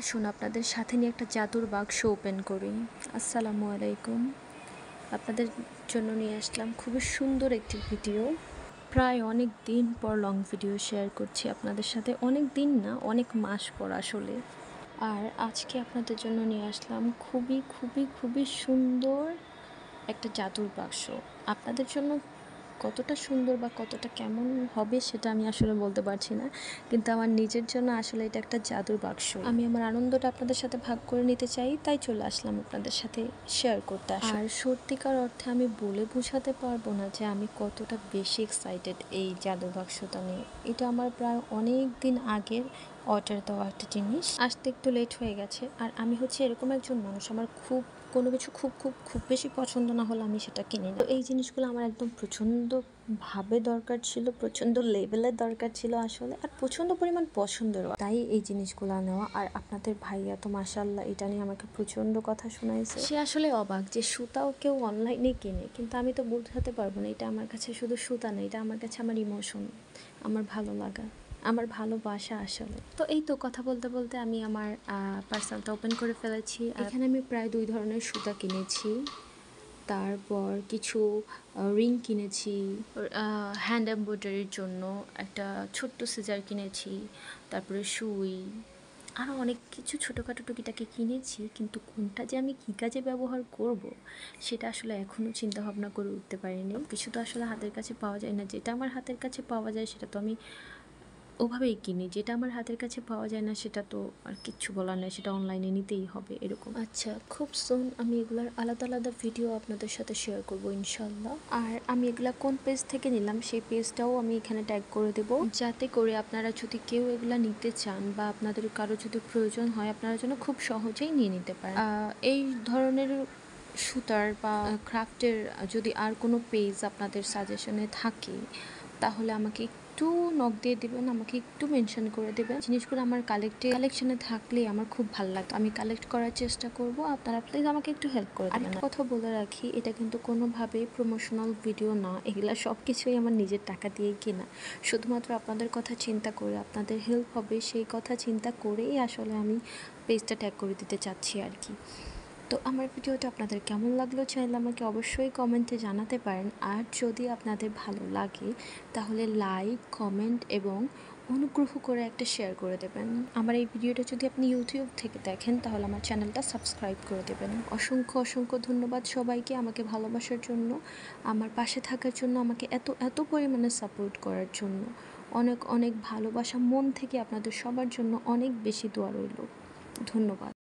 আসুন আপনাদের সাথে নিয়ে একটা জাদুর বাক্স ওপেন করি। আসসালামু আলাইকুম। আপনাদের জন্য নিয়ে আসলাম খুবই সুন্দর একটি ভিডিও। প্রায় অনেক দিন পর লং ভিডিও শেয়ার করছি আপনাদের সাথে, অনেক দিন না, অনেক মাস পর আসলে। আর আজকে আপনাদের জন্য নিয়ে আসলাম খুবই খুবই খুবই সুন্দর একটা জাদুর বাক্স। আপনাদের জন্য কতটা সুন্দর বা কতটা কেমন হবে সেটা আমি আসলে বলতে পারছি না, কিন্তু আমার নিজের জন্য আসলে এটা একটা জাদুর বাক্স। আমি আমার আনন্দটা আপনাদের সাথে ভাগ করে নিতে চাই, তাই চলে আসলাম আপনাদের সাথে শেয়ার করতে। আর সত্যিকার অর্থে আমি বলে বোঝাতে পারবো না যে আমি কতটা বেশি এক্সাইটেড এই জাদুর বাক্সটা নিয়ে। এটা আমার প্রায় অনেক দিন আগের অর্ডার দেওয়া একটা জিনিস, আসতে একটু লেট হয়ে গেছে। আর আমি হচ্ছে এরকম একজন মানুষ, আমার খুব কোনো কিছু খুব খুব খুব বেশি পছন্দ না হলে আমি সেটা কিনি না। তো এই জিনিসগুলো আমার একদম প্রচণ্ডভাবে দরকার ছিল, প্রচণ্ড লেভেলের দরকার ছিল আসলে, আর প্রচণ্ড পরিমাণ পছন্দেরও, তাই এই জিনিসগুলো নেওয়া। আর আপনাদের ভাইয়া তো মাশাআল্লাহ এটা নিয়ে আমাকে প্রচণ্ড কথা শোনাইছে। সে আসলে অবাক যে সুতাও কেউ অনলাইনে কিনে, কিন্তু আমি তো বোঝাতে পারবো না এটা আমার কাছে শুধু সুতা না, এটা আমার কাছে আমার ইমোশন, আমার ভালো লাগা, আমার ভালোবাসা আসলে। তো এই তো কথা বলতে বলতে আমি আমার পার্সেলটা ওপেন করে ফেলেছি। এখানে আমি প্রায় 2 ধরনের সুতা কিনেছি, তারপর কিছু রিং কিনেছি, হ্যান্ড এমব্রয়ডারির জন্য একটা ছোট্ট সিজার কিনেছি, তারপরে সুই, আরও অনেক কিছু ছোটোখাটো টুকিটাকি কিনেছি। কিন্তু কোনটা যে আমি কী কাজে ব্যবহার করব সেটা আসলে এখনও চিন্তাভাবনা করে উঠতে পারিনি। কিছু তো আসলে হাতের কাছে পাওয়া যায় না, যেটা আমার হাতের কাছে পাওয়া যায় সেটা তো আমি ওভাবেই কিনি, যেটা আমার হাতের কাছে পাওয়া যায় না সেটা তো আর কিচ্ছু বলার নেই, সেটা অনলাইনে নিতেই হবে এরকম। আচ্ছা, খুব সুন আমি এগুলার আলাদা আলাদা ভিডিও আপনাদের সাথে শেয়ার করব ইনশাল্লাহ। আর আমি এগুলা কোন পেজ থেকে নিলাম সেই পেজটাও আমি এখানে ট্যাগ করে দেব, যাতে করে আপনারা যদি কেউ এগুলা নিতে চান বা আপনাদের কারো যদি প্রয়োজন হয় আপনারা যেন খুব সহজেই নিয়ে নিতে পারেন। এই ধরনের সুতার বা ক্রাফটের যদি আর কোনো পেজ আপনাদের সাজেশনে থাকে তাহলে আমাকে একটু নক দিয়ে দিবেন, আমাকে একটু মেনশন করে দেবেন। জিনিসগুলো আমার কালেকশনে থাকলে আমার খুব ভালো লাগে, আমি কালেক্ট করার চেষ্টা করব। আপনারা প্লিজ আমাকে একটু হেল্প করে দেবেন। আরেকটা কথা বলে রাখি, এটা কিন্তু কোনোভাবেই প্রমোশনাল ভিডিও না, এগুলা সব কিছুই আমার নিজের টাকা দিয়েই কেনা। শুধুমাত্র আপনাদের কথা চিন্তা করে, আপনাদের হেল্প হবে সেই কথা চিন্তা করেই আসলে আমি পেজটা ট্যাগ করে দিতে চাচ্ছি আর কি। তো আমার ভিডিওটা আপনাদের কেমন লাগলো চাইলে আমাকে অবশ্যই কমেন্টে জানাতে পারেন। আর যদি আপনাদের ভালো লাগে তাহলে লাইক, কমেন্ট এবং অনুগ্রহ করে একটা শেয়ার করে দেবেন। আমার এই ভিডিওটা যদি আপনি ইউটিউব থেকে দেখেন তাহলে আমার চ্যানেলটা সাবস্ক্রাইব করে দেবেন। অসংখ্য অসংখ্য ধন্যবাদ সবাইকে আমাকে ভালোবাসার জন্য, আমার পাশে থাকার জন্য, আমাকে এত এত পরিমাণে সাপোর্ট করার জন্য। অনেক অনেক ভালোবাসা, মন থেকে আপনাদের সবার জন্য অনেক বেশি দোয়া রইল। ধন্যবাদ।